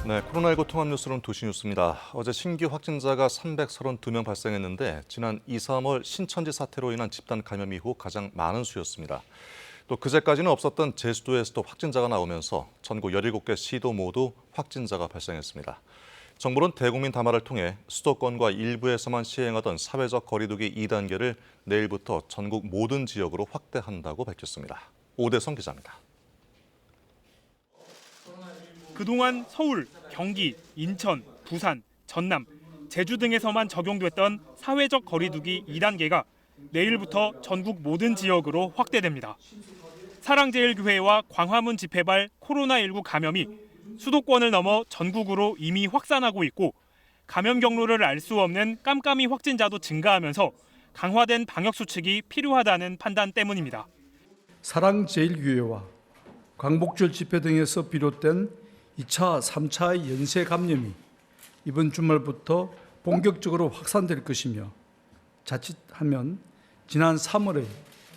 네, 코로나19 통합 뉴스는 도시 뉴스입니다. 어제 신규 확진자가 332명 발생했는데 지난 2, 3월 신천지 사태로 인한 집단 감염 이후 가장 많은 수였습니다. 또 그제까지는 없었던 제주도에서도 확진자가 나오면서 전국 17개 시도 모두 확진자가 발생했습니다. 정부는 대국민 담화를 통해 수도권과 일부에서만 시행하던 사회적 거리두기 2단계를 내일부터 전국 모든 지역으로 확대한다고 밝혔습니다. 오대성 기자입니다. 그동안 서울, 경기, 인천, 부산, 전남, 제주 등에서만 적용됐던 사회적 거리두기 2단계가 내일부터 전국 모든 지역으로 확대됩니다. 사랑제일교회와 광화문 집회발 코로나19 감염이 수도권을 넘어 전국으로 이미 확산하고 있고 감염 경로를 알 수 없는 깜깜이 확진자도 증가하면서 강화된 방역 수칙이 필요하다는 판단 때문입니다. 사랑제일교회와 광복절 집회 등에서 비롯된 2차, 3차의 연쇄 감염이 이번 주말부터 본격적으로 확산될 것이며 자칫하면 지난 3월에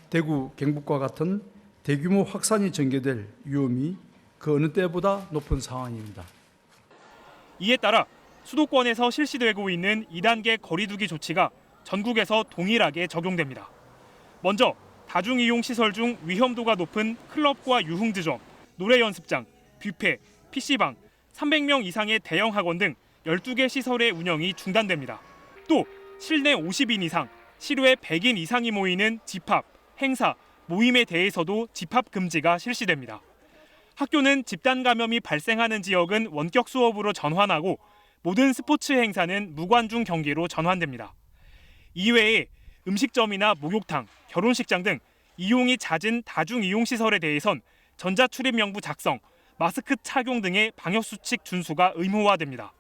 대구, 경북과 같은 대규모 확산이 전개될 위험이 그 어느 때보다 높은 상황입니다. 이에 따라 수도권에서 실시되고 있는 2단계 거리두기 조치가 전국에서 동일하게 적용됩니다. 먼저 다중이용시설 중 위험도가 높은 클럽과 유흥지점, 노래연습장, 뷔페, PC방, 300명 이상의 대형 학원 등 12개 시설의 운영이 중단됩니다. 또 실내 50인 이상, 실외 100인 이상이 모이는 집합, 행사, 모임에 대해서도 집합 금지가 실시됩니다. 학교는 집단 감염이 발생하는 지역은 원격 수업으로 전환하고 모든 스포츠 행사는 무관중 경기로 전환됩니다. 이외에 음식점이나 목욕탕, 결혼식장 등 이용이 잦은 다중이용시설에 대해선 전자출입명부 작성, 마스크 착용 등의 방역수칙 준수가 의무화됩니다.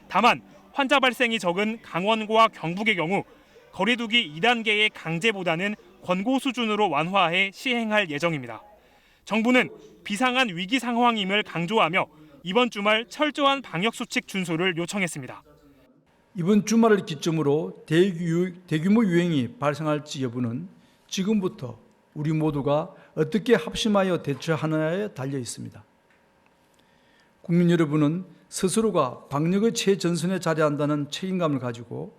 다만 환자 발생이 적은 강원과 경북의 경우 거리두기 2단계의 강제보다는 권고 수준으로 완화해 시행할 예정입니다. 정부는 비상한 위기 상황임을 강조하며 이번 주말 철저한 방역수칙 준수를 요청했습니다. 이번 주말을 기점으로 대규모 유행이 발생할지 여부는 지금부터 우리 모두가 어떻게 합심하여 대처하느냐에 달려 있습니다. 국민 여러분은 스스로가 방역의 최전선에 자리한다는 책임감을 가지고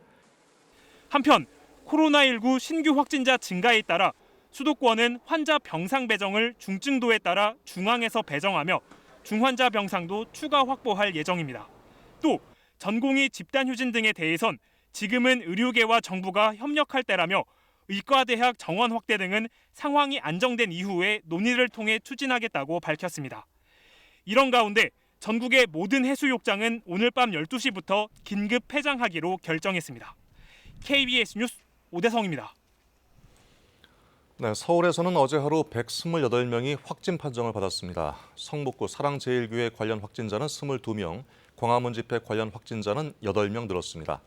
한편 코로나19 신규 확진자 증가에 따라 수도권은 환자 병상 배정을 중증도에 따라 중앙에서 배정하며 중환자 병상도 추가 확보할 예정입니다. 또 전공의 집단휴진 등에 대해선 지금은 의료계와 정부가 협력할 때라며 의과대학 정원 확대 등은 상황이 안정된 이후에 논의를 통해 추진하겠다고 밝혔습니다. 이런 가운데 전국의 모든 해수욕장은 오늘 밤 12시부터 긴급 폐장하기로 결정했습니다. KBS 뉴스 오대성입니다. 네, 서울에서는 어제 하루 128명이 확진 판정을 받았습니다. 성북구 사랑제일교회 관련 확진자는 22명, 광화문 집회 관련 확진자는 8명 늘었습니다.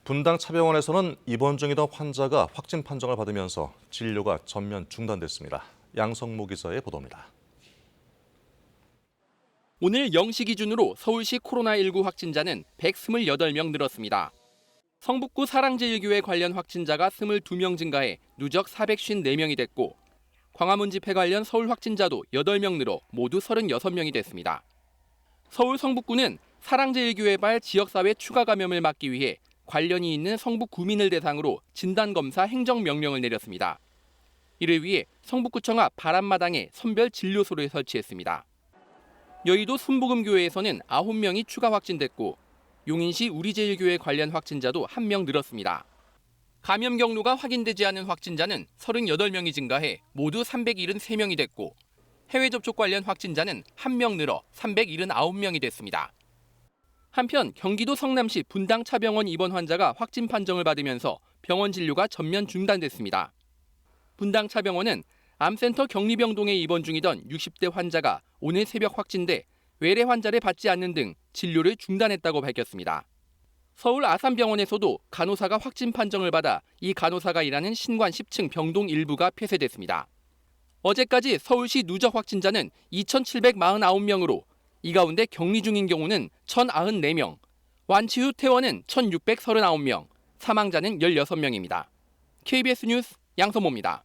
분당 차병원에서는 입원 중이던 환자가 확진 판정을 받으면서 진료가 전면 중단됐습니다. 양성모 기자의 보도입니다. 오늘 0시 기준으로 서울시 코로나19 확진자는 128명 늘었습니다. 성북구 사랑제일교회 관련 확진자가 22명 증가해 누적 454명이 됐고 광화문 집회 관련 서울 확진자도 8명 늘어 모두 36명이 됐습니다. 서울 성북구는 사랑제일교회발 지역사회 추가 감염을 막기 위해 관련이 있는 성북 구민을 대상으로 진단검사 행정명령을 내렸습니다. 이를 위해 성북구청 앞 바람마당에 선별 진료소를 설치했습니다. 여의도 순복음교회에서는 9명이 추가 확진됐고 용인시 우리제일교회 관련 확진자도 1명 늘었습니다. 감염 경로가 확인되지 않은 확진자는 38명이 증가해 모두 373명이 됐고 해외 접촉 관련 확진자는 1명 늘어 379명이 됐습니다. 한편 경기도 성남시 분당 차병원 입원 환자가 확진 판정을 받으면서 병원 진료가 전면 중단됐습니다. 분당 차병원은 암센터 격리병동에 입원 중이던 60대 환자가 오늘 새벽 확진돼 외래 환자를 받지 않는 등 진료를 중단했다고 밝혔습니다. 서울 아산병원에서도 간호사가 확진 판정을 받아 이 간호사가 일하는 신관 10층 병동 일부가 폐쇄됐습니다. 어제까지 서울시 누적 확진자는 2,749명으로 이 가운데 격리 중인 경우는 1,094명, 완치 후 퇴원은 1,639명, 사망자는 16명입니다. KBS 뉴스 양선모입니다.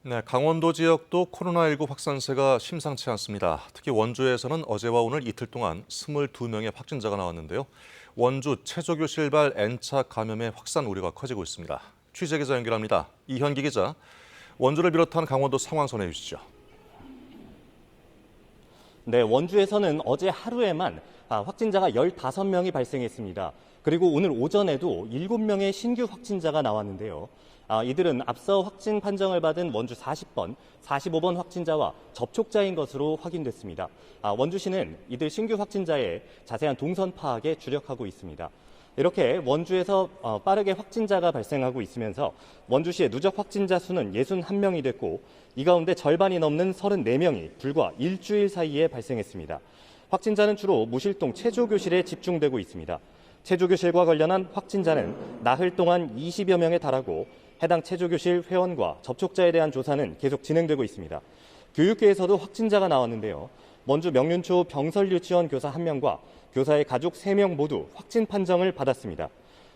네, 강원도 지역도 코로나19 확산세가 심상치 않습니다. 특히 원주에서는 어제와 오늘 이틀 동안 22명의 확진자가 나왔는데요. 원주 체조교실발 N차 감염의 확산 우려가 커지고 있습니다. 취재기자 연결합니다. 이현기 기자, 원주를 비롯한 강원도 상황 전해 주시죠. 네, 원주에서는 어제 하루에만 확진자가 15명이 발생했습니다. 그리고 오늘 오전에도 7명의 신규 확진자가 나왔는데요. 이들은 앞서 확진 판정을 받은 원주 40번, 45번 확진자와 접촉자인 것으로 확인됐습니다. 원주시는 이들 신규 확진자의 자세한 동선 파악에 주력하고 있습니다. 이렇게 원주에서 빠르게 확진자가 발생하고 있으면서 원주시의 누적 확진자 수는 61명이 됐고 이 가운데 절반이 넘는 34명이 불과 일주일 사이에 발생했습니다. 확진자는 주로 무실동 체조교실에 집중되고 있습니다. 체조교실과 관련한 확진자는 나흘 동안 20여 명에 달하고 해당 체조교실 회원과 접촉자에 대한 조사는 계속 진행되고 있습니다. 교육계에서도 확진자가 나왔는데요. 원주 명륜초 병설유치원 교사 1명과 교사의 가족 3명 모두 확진 판정을 받았습니다.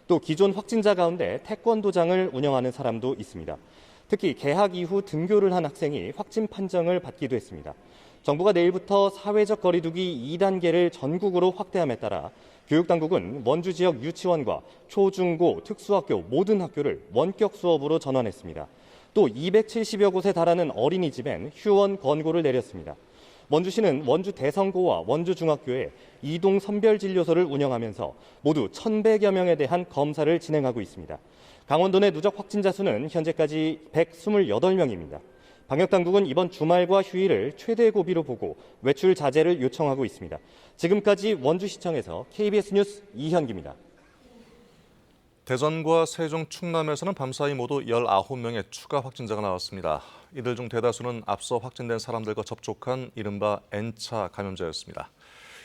또 기존 확진자 가운데 태권도장을 운영하는 사람도 있습니다. 특히 개학 이후 등교를 한 학생이 확진 판정을 받기도 했습니다. 정부가 내일부터 사회적 거리두기 2단계를 전국으로 확대함에 따라 교육당국은 원주 지역 유치원과 초, 중, 고, 특수학교 모든 학교를 원격 수업으로 전환했습니다. 또 270여 곳에 달하는 어린이집엔 휴원 권고를 내렸습니다. 원주시는 원주 대성고와 원주 중학교에 이동 선별진료소를 운영하면서 모두 1,100여 명에 대한 검사를 진행하고 있습니다. 강원도 내 누적 확진자 수는 현재까지 128명입니다. 방역당국은 이번 주말과 휴일을 최대 고비로 보고 외출 자제를 요청하고 있습니다. 지금까지 원주시청에서 KBS 뉴스 이현기입니다. 대전과 세종, 충남에서는 밤사이 모두 19명의 추가 확진자가 나왔습니다. 이들 중 대다수는 앞서 확진된 사람들과 접촉한 이른바 N차 감염자였습니다.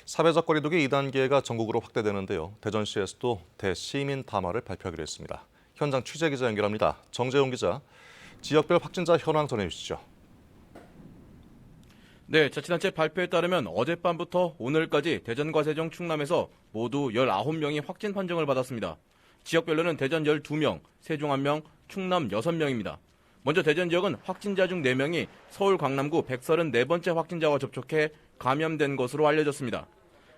사회적 거리두기 2단계가 전국으로 확대되는데요. 대전시에서도 대시민 담화를 발표하기로 했습니다. 현장 취재기자 연결합니다. 정재용 기자, 지역별 확진자 현황 전해주시죠. 네, 자치단체 발표에 따르면 어젯밤부터 오늘까지 대전과 세종, 충남에서 모두 19명이 확진 판정을 받았습니다. 지역별로는 대전 12명, 세종 1명, 충남 6명입니다. 먼저 대전 지역은 확진자 중 4명이 서울 강남구 134번째 확진자와 접촉해 감염된 것으로 알려졌습니다.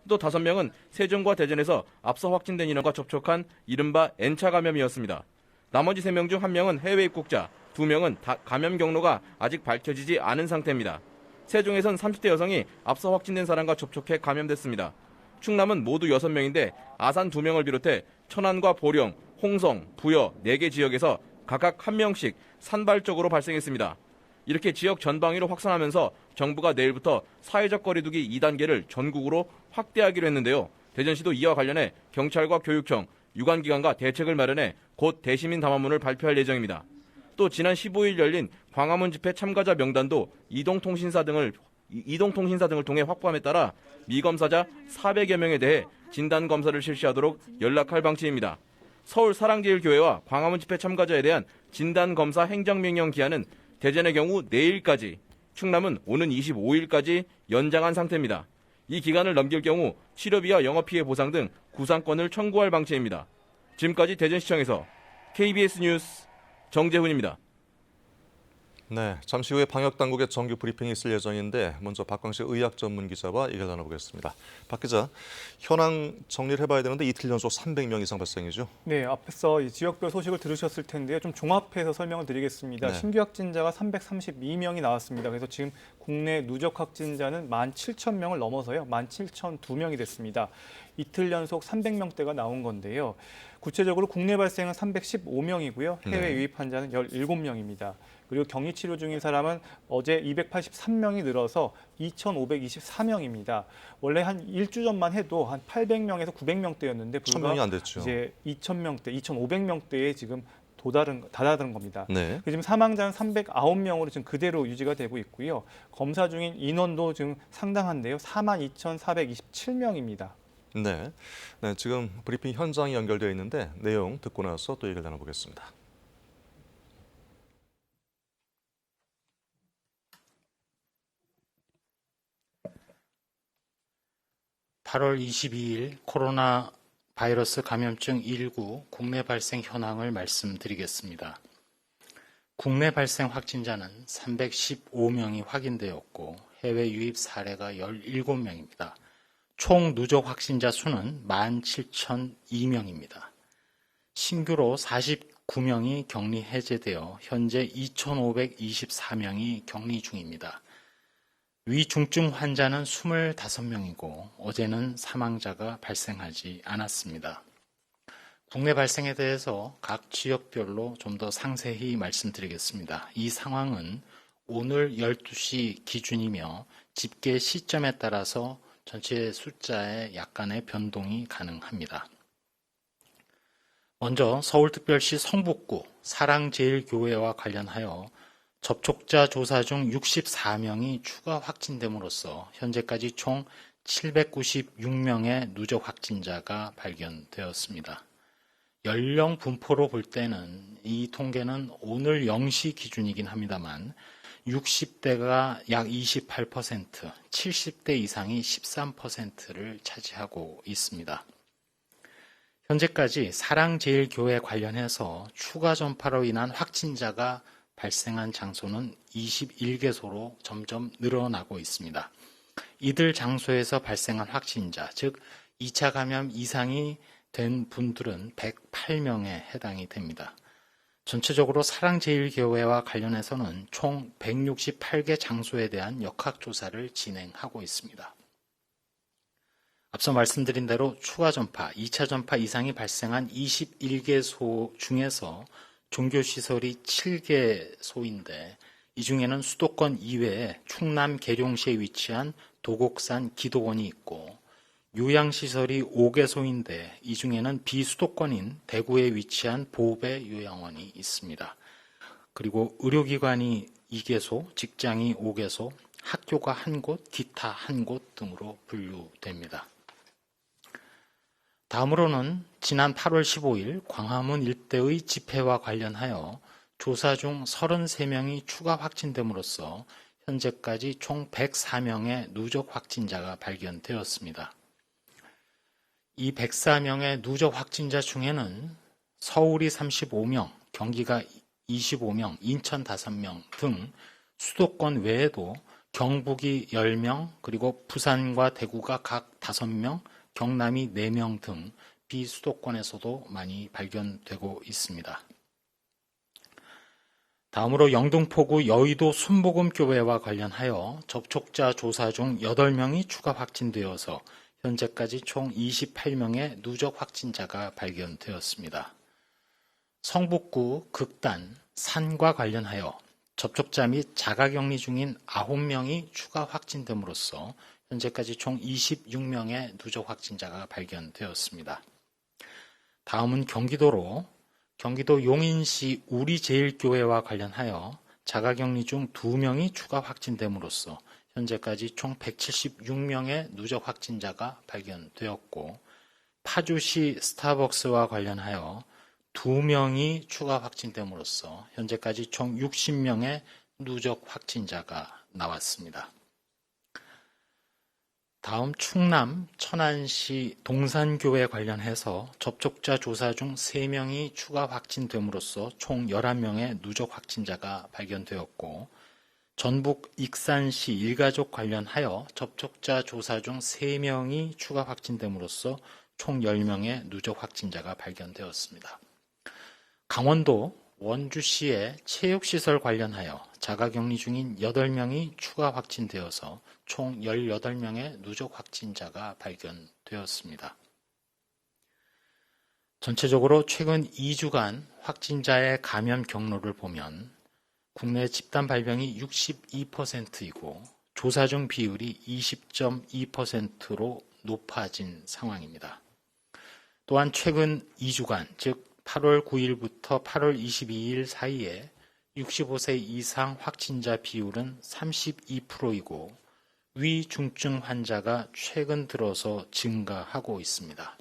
또 5명은 세종과 대전에서 앞서 확진된 인원과 접촉한 이른바 N차 감염이었습니다. 나머지 3명 중 1명은 해외 입국자, 2명은 감염 경로가 아직 밝혀지지 않은 상태입니다. 세종에선 30대 여성이 앞서 확진된 사람과 접촉해 감염됐습니다. 충남은 모두 6명인데 아산 2명을 비롯해 천안과 보령, 홍성, 부여 4개 지역에서 각각 1명씩 산발적으로 발생했습니다. 이렇게 지역 전방위로 확산하면서 정부가 내일부터 사회적 거리두기 2단계를 전국으로 확대하기로 했는데요. 대전시도 이와 관련해 경찰과 교육청, 유관기관과 대책을 마련해 곧 대시민 담화문을 발표할 예정입니다. 또 지난 15일 열린 광화문 집회 참가자 명단도 이동통신사 등을 통해 확보함에 따라 미검사자 400여 명에 대해 진단검사를 실시하도록 연락할 방침입니다. 서울 사랑제일교회와 광화문 집회 참가자에 대한 진단검사 행정명령 기한은 대전의 경우 내일까지, 충남은 오는 25일까지 연장한 상태입니다. 이 기간을 넘길 경우 치료비와 영업피해 보상 등 구상권을 청구할 방침입니다. 지금까지 대전시청에서 KBS 뉴스 정재훈입니다. 네, 잠시 후에 방역당국의 정규 브리핑이 있을 예정인데 먼저 박광식 의학 전문 기자와 얘기를 나눠보겠습니다. 박 기자, 현황 정리를 해봐야 되는데 이틀 연속 300명 이상 발생이죠? 네, 앞서 이 지역별 소식을 들으셨을 텐데요. 좀 종합해서 설명을 드리겠습니다. 네. 신규 확진자가 332명이 나왔습니다. 그래서 지금 국내 누적 확진자는 17,000명을 넘어서요. 17,002명이 됐습니다. 이틀 연속 300명대가 나온 건데요. 구체적으로 국내 발생은 315명이고요. 해외 유입 환자는 17명입니다. 그리고 격리 치료 중인 사람은 어제 283명이 늘어서 2,524명입니다. 원래 한 일주 전만 해도 한 800명에서 900명대였는데 불과 1,000명이 안 됐죠. 이제 2,000명대, 2,500명대에 지금 다다른 겁니다. 네. 지금 사망자는 309명으로 지금 그대로 유지가 되고 있고요. 검사 중인 인원도 지금 상당한데요. 42,427명입니다. 네, 지금 브리핑 현장이 연결되어 있는데 내용 듣고 나서 또 얘기를 나눠보겠습니다. (8월 22일) 코로나 바이러스 감염증 19 국내 발생 현황을 말씀드리겠습니다. 국내 발생 확진자는 315명이 확인되었고 해외 유입 사례가 17명입니다. 총 누적 확진자 수는 17,002명입니다. 신규로 49명이 격리 해제되어 현재 2,524명이 격리 중입니다. 위중증 환자는 25명이고 어제는 사망자가 발생하지 않았습니다. 국내 발생에 대해서 각 지역별로 좀 더 상세히 말씀드리겠습니다. 이 상황은 오늘 12시 기준이며 집계 시점에 따라서 전체 숫자에 약간의 변동이 가능합니다. 먼저 서울특별시 성북구 사랑제일교회와 관련하여 접촉자 조사 중 64명이 추가 확진됨으로써 현재까지 총 796명의 누적 확진자가 발견되었습니다. 연령 분포로 볼 때는 이 통계는 오늘 0시 기준이긴 합니다만 60대가 약 28%, 70대 이상이 13%를 차지하고 있습니다. 현재까지 사랑제일교회 관련해서 추가 전파로 인한 확진자가 발생한 장소는 21개소로 점점 늘어나고 있습니다. 이들 장소에서 발생한 확진자, 즉 2차 감염 이상이 된 분들은 108명에 해당이 됩니다. 전체적으로 사랑제일교회와 관련해서는 총 168개 장소에 대한 역학조사를 진행하고 있습니다. 앞서 말씀드린 대로 추가 전파, 2차 전파 이상이 발생한 21개소 중에서 종교시설이 7개소인데 이 중에는 수도권 이외에 충남 계룡시에 위치한 도곡산 기도원이 있고 요양시설이 5개소인데 이 중에는 비수도권인 대구에 위치한 보배 요양원이 있습니다. 그리고 의료기관이 2개소, 직장이 5개소, 학교가 1곳, 기타 1곳 등으로 분류됩니다. 다음으로는 지난 8월 15일 광화문 일대의 집회와 관련하여 조사 중 33명이 추가 확진됨으로써 현재까지 총 104명의 누적 확진자가 발견되었습니다. 이 104명의 누적 확진자 중에는 서울이 35명, 경기가 25명, 인천 5명 등 수도권 외에도 경북이 10명, 그리고 부산과 대구가 각 5명, 경남이 4명 등 비수도권에서도 많이 발견되고 있습니다. 다음으로 영등포구 여의도 순복음교회와 관련하여 접촉자 조사 중 8명이 추가 확진되어서 현재까지 총 28명의 누적 확진자가 발견되었습니다. 성북구 극단 산과 관련하여 접촉자 및 자가격리 중인 9명이 추가 확진됨으로써 현재까지 총 26명의 누적 확진자가 발견되었습니다. 다음은 경기도로 경기도 용인시 우리제일교회와 관련하여 자가격리 중 2명이 추가 확진됨으로써 현재까지 총 176명의 누적 확진자가 발견되었고 파주시 스타벅스와 관련하여 2명이 추가 확진됨으로써 현재까지 총 60명의 누적 확진자가 나왔습니다. 다음 충남 천안시 동산교회 관련해서 접촉자 조사 중 3명이 추가 확진됨으로써 총 11명의 누적 확진자가 발견되었고 전북 익산시 일가족 관련하여 접촉자 조사 중 3명이 추가 확진됨으로써 총 10명의 누적 확진자가 발견되었습니다. 강원도 원주시의 체육시설 관련하여 자가격리 중인 8명이 추가 확진되어서 총 18명의 누적 확진자가 발견되었습니다. 전체적으로 최근 2주간 확진자의 감염 경로를 보면 국내 집단 발병이 62%이고 조사 중 비율이 20.2%로 높아진 상황입니다. 또한 최근 2주간, 즉 8월 9일부터 8월 22일 사이에 65세 이상 확진자 비율은 32%이고 위중증 환자가 최근 들어서 증가하고 있습니다.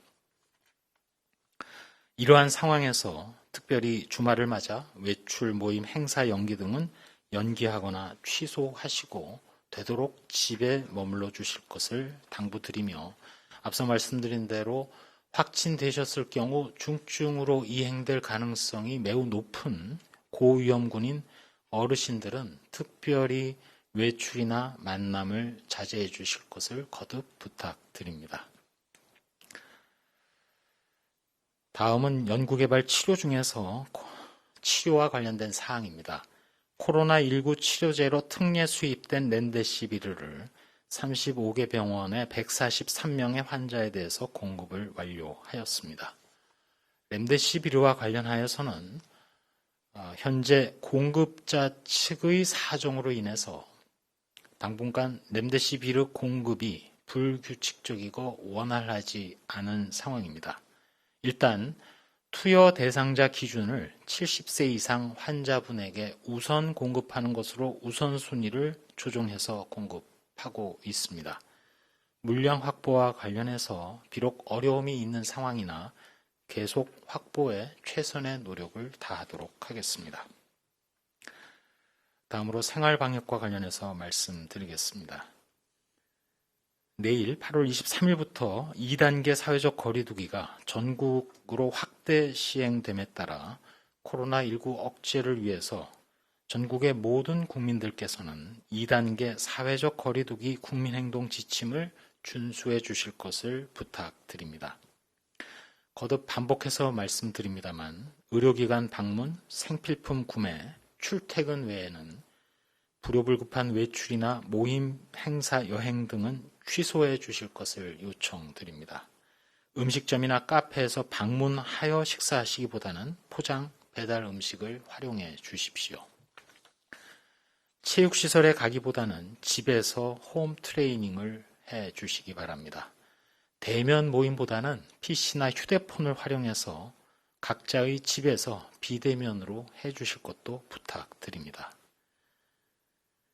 이러한 상황에서 특별히 주말을 맞아 외출, 모임, 행사 연기 등은 연기하거나 취소하시고 되도록 집에 머물러 주실 것을 당부드리며 앞서 말씀드린 대로 확진되셨을 경우 중증으로 이행될 가능성이 매우 높은 고위험군인 어르신들은 특별히 외출이나 만남을 자제해 주실 것을 거듭 부탁드립니다. 다음은 연구개발 치료 중에서 치료와 관련된 사항입니다. 코로나19 치료제로 특례 수입된 렘데시비르를 35개 병원의 143명의 환자에 대해서 공급을 완료하였습니다. 렘데시비르와 관련하여서는 현재 공급자 측의 사정으로 인해서 당분간 렘데시비르 공급이 불규칙적이고 원활하지 않은 상황입니다. 일단 투여 대상자 기준을 70세 이상 환자분에게 우선 공급하는 것으로 우선순위를 조정해서 공급하고 있습니다. 물량 확보와 관련해서 비록 어려움이 있는 상황이나 계속 확보에 최선의 노력을 다하도록 하겠습니다. 다음으로 생활방역과 관련해서 말씀드리겠습니다. 내일 8월 23일부터 2단계 사회적 거리두기가 전국으로 확대 시행됨에 따라 코로나19 억제를 위해서 전국의 모든 국민들께서는 2단계 사회적 거리두기 국민행동 지침을 준수해 주실 것을 부탁드립니다. 거듭 반복해서 말씀드립니다만 의료기관 방문, 생필품 구매, 출퇴근 외에는 불효불급한 외출이나 모임, 행사, 여행 등은 취소해 주실 것을 요청드립니다. 음식점이나 카페에서 방문하여 식사하시기보다는 포장, 배달 음식을 활용해 주십시오. 체육시설에 가기보다는 집에서 홈 트레이닝을 해 주시기 바랍니다. 대면 모임보다는 PC나 휴대폰을 활용해서 각자의 집에서 비대면으로 해 주실 것도 부탁드립니다.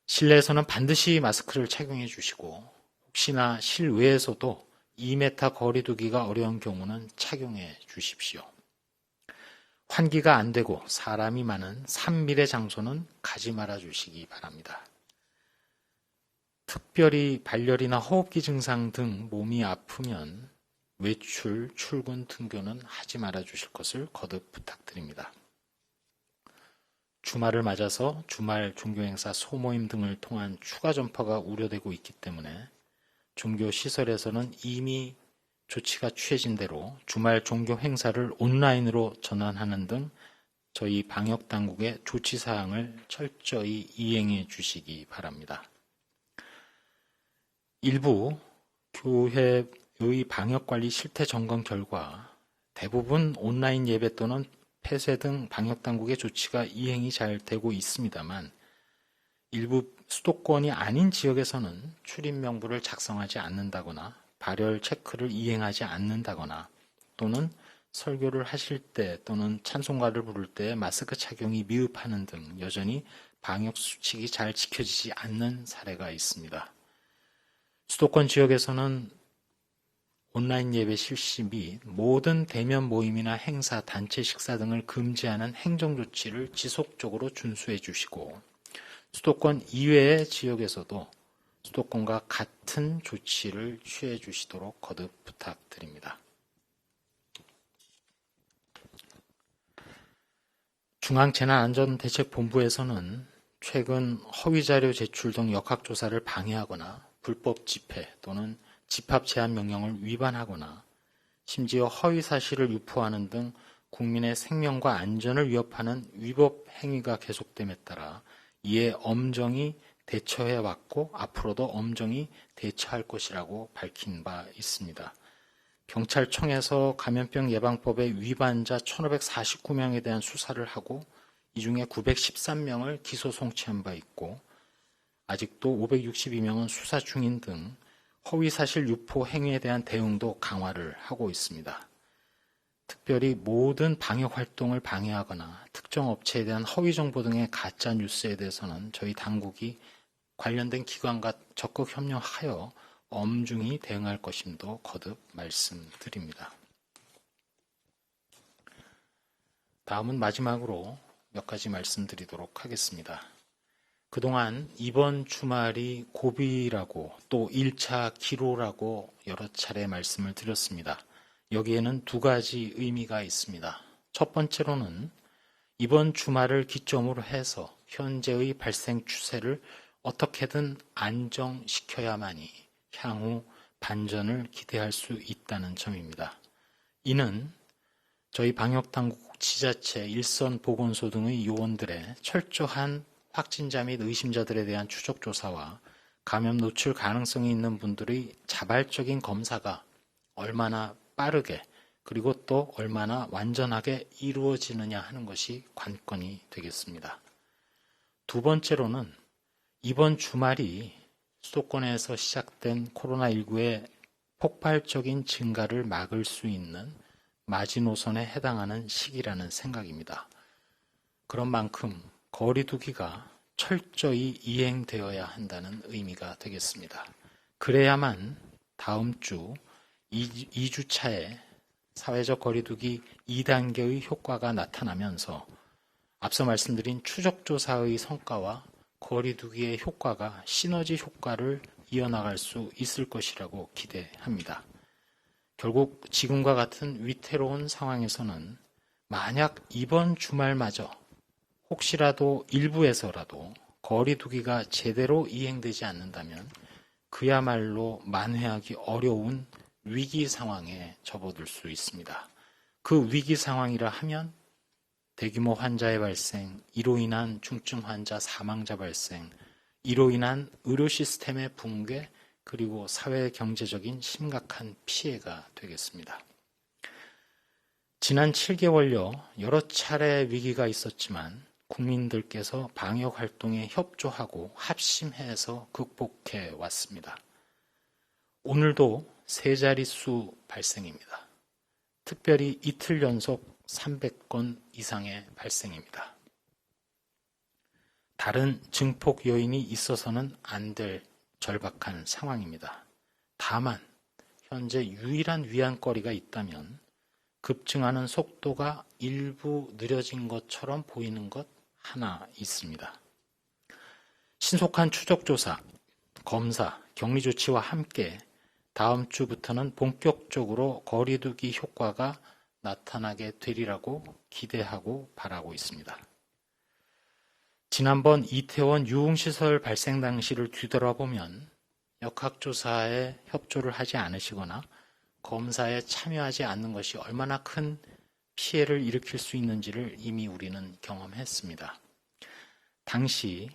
실내에서는 반드시 마스크를 착용해 주시고 혹시나 실외에서도 2m 거리두기가 어려운 경우는 착용해 주십시오. 환기가 안 되고 사람이 많은 산밀의 장소는 가지 말아 주시기 바랍니다. 특별히 발열이나 호흡기 증상 등 몸이 아프면 외출, 출근, 등교는 하지 말아 주실 것을 거듭 부탁드립니다. 주말을 맞아서 주말 종교행사 소모임 등을 통한 추가 전파가 우려되고 있기 때문에 종교시설에서는 이미 조치가 취해진 대로 주말 종교 행사를 온라인으로 전환하는 등 저희 방역당국의 조치사항을 철저히 이행해 주시기 바랍니다. 일부 교회의 방역관리 실태 점검 결과 대부분 온라인 예배 또는 폐쇄 등 방역당국의 조치가 이행이 잘 되고 있습니다만 일부 수도권이 아닌 지역에서는 출입 명부를 작성하지 않는다거나 발열 체크를 이행하지 않는다거나 또는 설교를 하실 때 또는 찬송가를 부를 때 마스크 착용이 미흡하는 등 여전히 방역 수칙이 잘 지켜지지 않는 사례가 있습니다. 수도권 지역에서는 온라인 예배 실시 및 모든 대면 모임이나 행사, 단체 식사 등을 금지하는 행정조치를 지속적으로 준수해 주시고 수도권 이외의 지역에서도 수도권과 같은 조치를 취해 주시도록 거듭 부탁드립니다. 중앙재난안전대책본부에서는 최근 허위자료 제출 등 역학조사를 방해하거나 불법 집회 또는 집합 제한 명령을 위반하거나 심지어 허위 사실을 유포하는 등 국민의 생명과 안전을 위협하는 위법 행위가 계속됨에 따라 이에 엄정히 대처해 왔고 앞으로도 엄정히 대처할 것이라고 밝힌 바 있습니다. 경찰청에서 감염병 예방법의 위반자 1,549명에 대한 수사를 하고 이 중에 913명을 기소 송치한 바 있고 아직도 562명은 수사 중인 등 허위사실 유포 행위에 대한 대응도 강화를 하고 있습니다. 특별히 모든 방역 활동을 방해하거나 특정 업체에 대한 허위 정보 등의 가짜 뉴스에 대해서는 저희 당국이 관련된 기관과 적극 협력하여 엄중히 대응할 것임도 거듭 말씀드립니다. 다음은 마지막으로 몇 가지 말씀드리도록 하겠습니다. 그동안 이번 주말이 고비라고 또 1차 기로라고 여러 차례 말씀을 드렸습니다. 여기에는 두 가지 의미가 있습니다. 첫 번째로는 이번 주말을 기점으로 해서 현재의 발생 추세를 어떻게든 안정시켜야만이 향후 반전을 기대할 수 있다는 점입니다. 이는 저희 방역당국, 지자체, 일선 보건소 등의 요원들의 철저한 확진자 및 의심자들에 대한 추적조사와 감염 노출 가능성이 있는 분들의 자발적인 검사가 얼마나 빠르게 그리고 또 얼마나 완전하게 이루어지느냐 하는 것이 관건이 되겠습니다. 두 번째로는 이번 주말이 수도권에서 시작된 코로나19의 폭발적인 증가를 막을 수 있는 마지노선에 해당하는 시기라는 생각입니다. 그런 만큼 거리 두기가 철저히 이행되어야 한다는 의미가 되겠습니다. 그래야만 다음 주 2주차에 사회적 거리두기 2단계의 효과가 나타나면서 앞서 말씀드린 추적조사의 성과와 거리두기의 효과가 시너지 효과를 이어나갈 수 있을 것이라고 기대합니다. 결국 지금과 같은 위태로운 상황에서는 만약 이번 주말마저 혹시라도 일부에서라도 거리두기가 제대로 이행되지 않는다면 그야말로 만회하기 어려운 위기 상황에 접어들 수 있습니다. 그 위기 상황이라 하면 대규모 환자의 발생, 이로 인한 중증 환자 사망자 발생, 이로 인한 의료 시스템의 붕괴, 그리고 사회 경제적인 심각한 피해가 되겠습니다. 지난 7개월여 여러 차례 위기가 있었지만 국민들께서 방역 활동에 협조하고 합심해서 극복해 왔습니다. 오늘도 세 자릿수 발생입니다. 특별히 이틀 연속 300건 이상의 발생입니다. 다른 증폭 요인이 있어서는 안 될 절박한 상황입니다. 다만 현재 유일한 위안거리가 있다면 급증하는 속도가 일부 느려진 것처럼 보이는 것 하나 있습니다. 신속한 추적조사, 검사, 격리 조치와 함께 다음 주부터는 본격적으로 거리두기 효과가 나타나게 되리라고 기대하고 바라고 있습니다. 지난번 이태원 유흥시설 발생 당시를 뒤돌아보면 역학조사에 협조를 하지 않으시거나 검사에 참여하지 않는 것이 얼마나 큰 피해를 일으킬 수 있는지를 이미 우리는 경험했습니다. 당시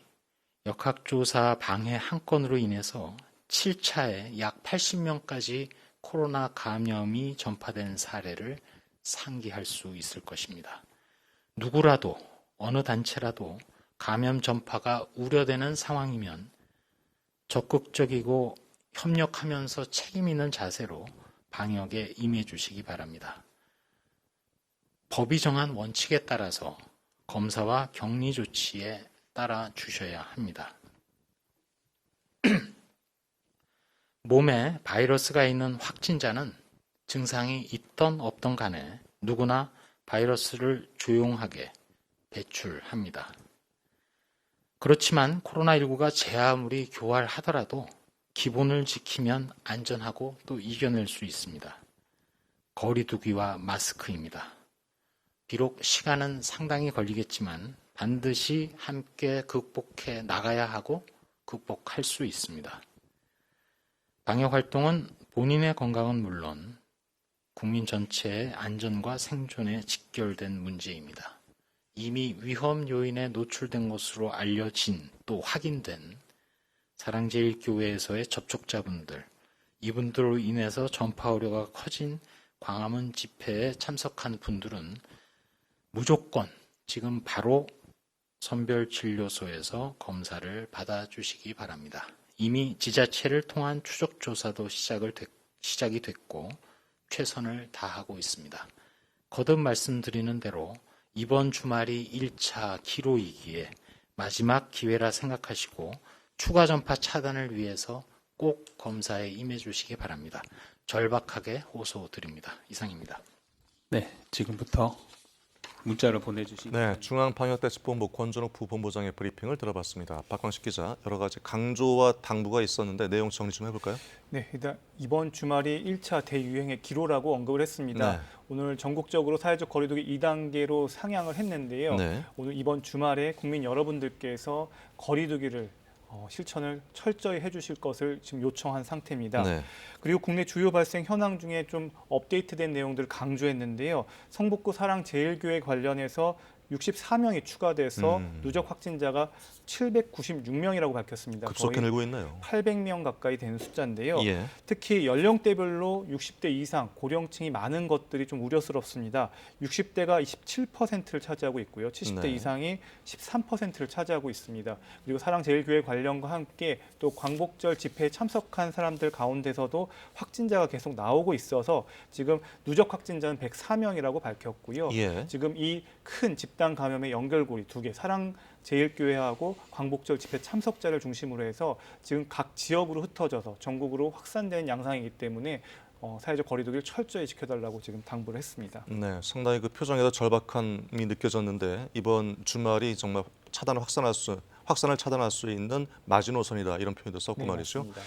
역학조사 방해 한 건으로 인해서 7차에 약 80명까지 코로나 감염이 전파된 사례를 상기할 수 있을 것입니다. 누구라도 어느 단체라도 감염 전파가 우려되는 상황이면 적극적이고 협력하면서 책임 있는 자세로 방역에 임해 주시기 바랍니다. 법이 정한 원칙에 따라서 검사와 격리 조치에 따라 주셔야 합니다. 몸에 바이러스가 있는 확진자는 증상이 있던 없던 간에 누구나 바이러스를 조용하게 배출합니다. 그렇지만 코로나19가 제 아무리 교활하더라도 기본을 지키면 안전하고 또 이겨낼 수 있습니다. 거리두기와 마스크입니다. 비록 시간은 상당히 걸리겠지만 반드시 함께 극복해 나가야 하고 극복할 수 있습니다. 방역활동은 본인의 건강은 물론 국민 전체의 안전과 생존에 직결된 문제입니다. 이미 위험 요인에 노출된 것으로 알려진 또 확인된 사랑제일교회에서의 접촉자분들, 이분들로 인해서 전파 우려가 커진 광화문 집회에 참석한 분들은 무조건 지금 바로 선별진료소에서 검사를 받아주시기 바랍니다. 이미 지자체를 통한 추적조사도 시작이 됐고 최선을 다하고 있습니다. 거듭 말씀드리는 대로 이번 주말이 1차 기로이기에 마지막 기회라 생각하시고 추가 전파 차단을 위해서 꼭 검사에 임해 주시기 바랍니다. 절박하게 호소드립니다. 이상입니다. 네, 지금부터 문자로 보내주신 네, 중앙방역대책본부 권준욱 부본부장의 브리핑을 들어봤습니다. 박광식 기자, 여러 가지 강조와 당부가 있었는데 내용 정리 좀 해볼까요? 네, 일단 이번 주말이 1차 대유행의 기로라고 언급을 했습니다. 네. 오늘 전국적으로 사회적 거리두기 2단계로 상향을 했는데요. 네. 오늘 이번 주말에 국민 여러분들께서 거리두기를 실천을 철저히 해주실 것을 지금 요청한 상태입니다. 네. 그리고 국내 주요 발생 현황 중에 좀 업데이트된 내용들을 강조했는데요. 성북구 사랑제일교회 관련해서 64명이 추가돼서 누적 확진자가 796명이라고 밝혔습니다. 급속히 거의 늘고 있네요. 800명 가까이 되는 숫자인데요. 예. 특히 연령대별로 60대 이상 고령층이 많은 것들이 좀 우려스럽습니다. 60대가 27%를 차지하고 있고요. 70대 네. 이상이 13%를 차지하고 있습니다. 그리고 사랑제일교회 관련과 함께 또 광복절 집회에 참석한 사람들 가운데서도 확진자가 계속 나오고 있어서 지금 누적 확진자는 104명이라고 밝혔고요. 예. 지금 이 큰 집단 감염의 연결고리 2개, 사랑제일교회하고 광복절 집회 참석자를 중심으로 해서 지금 각 지역으로 흩어져서 전국으로 확산되는 양상이기 때문에 사회적 거리두기를 철저히 지켜달라고 지금 당부를 했습니다. 네, 상당히 그 표정에도 절박함이 느껴졌는데 이번 주말이 정말 확산을 차단할 수 있는 마지노선이다 이런 표현도 썼고 네, 말이죠. 맞습니다.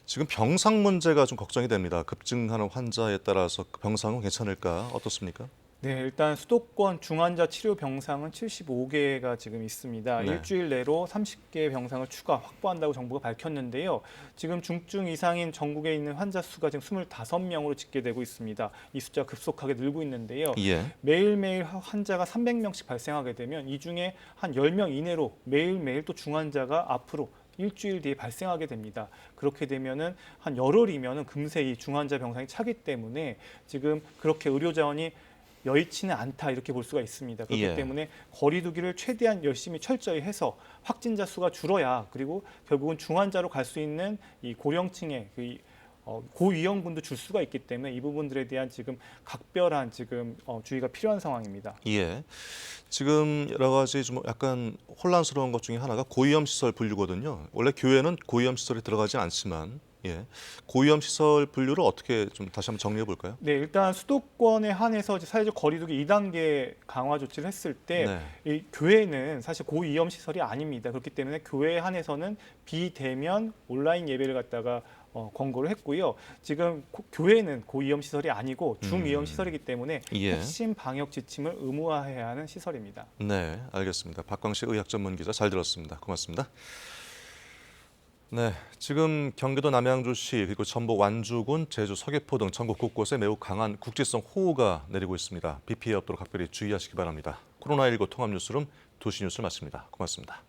지금 병상 문제가 좀 걱정이 됩니다. 급증하는 환자에 따라서 병상은 괜찮을까 어떻습니까? 네, 일단 수도권 중환자 치료 병상은 75개가 지금 있습니다. 네. 일주일 내로 30개 병상을 추가 확보한다고 정부가 밝혔는데요. 지금 중증 이상인 전국에 있는 환자 수가 지금 25명으로 집계되고 있습니다. 이 숫자가 급속하게 늘고 있는데요. 예. 매일매일 환자가 300명씩 발생하게 되면 이 중에 한 10명 이내로 매일매일 또 중환자가 앞으로 일주일 뒤에 발생하게 됩니다. 그렇게 되면은 한 열흘이면은 금세 이 중환자 병상이 차기 때문에 지금 그렇게 의료 자원이 여의치는 않다 이렇게 볼 수가 있습니다. 그렇기 예. 때문에 거리두기를 최대한 열심히 철저히 해서 확진자 수가 줄어야 그리고 결국은 중환자로 갈 수 있는 이 고령층의 고위험군도 줄 수가 있기 때문에 이 부분들에 대한 지금 각별한 지금 주의가 필요한 상황입니다. 예. 지금 여러 가지 좀 약간 혼란스러운 것 중에 하나가 고위험 시설 분류거든요. 원래 교회는 고위험 시설에 들어가지 않지만 고위험 시설 분류를 어떻게 좀 다시 한번 정리해 볼까요? 네, 일단 수도권에 한해서 사회적 거리두기 2단계 강화 조치를 했을 때 이 교회는 사실 고위험 시설이 아닙니다. 그렇기 때문에 교회에 한해서는 비대면 온라인 예배를 갖다가 권고를 했고요. 지금 교회는 고위험 시설이 아니고 중위험 시설이기 때문에 핵심 방역 지침을 의무화해야 하는 시설입니다. 네, 알겠습니다. 박광식 의학 전문 기자 잘 들었습니다. 고맙습니다. 네, 지금 경기도 남양주시 그리고 전북 완주군, 제주 서귀포 등 전국 곳곳에 매우 강한 국지성 호우가 내리고 있습니다. 비 피해 없도록 각별히 주의하시기 바랍니다. 코로나19 통합뉴스룸 도시뉴스를 마칩니다. 고맙습니다.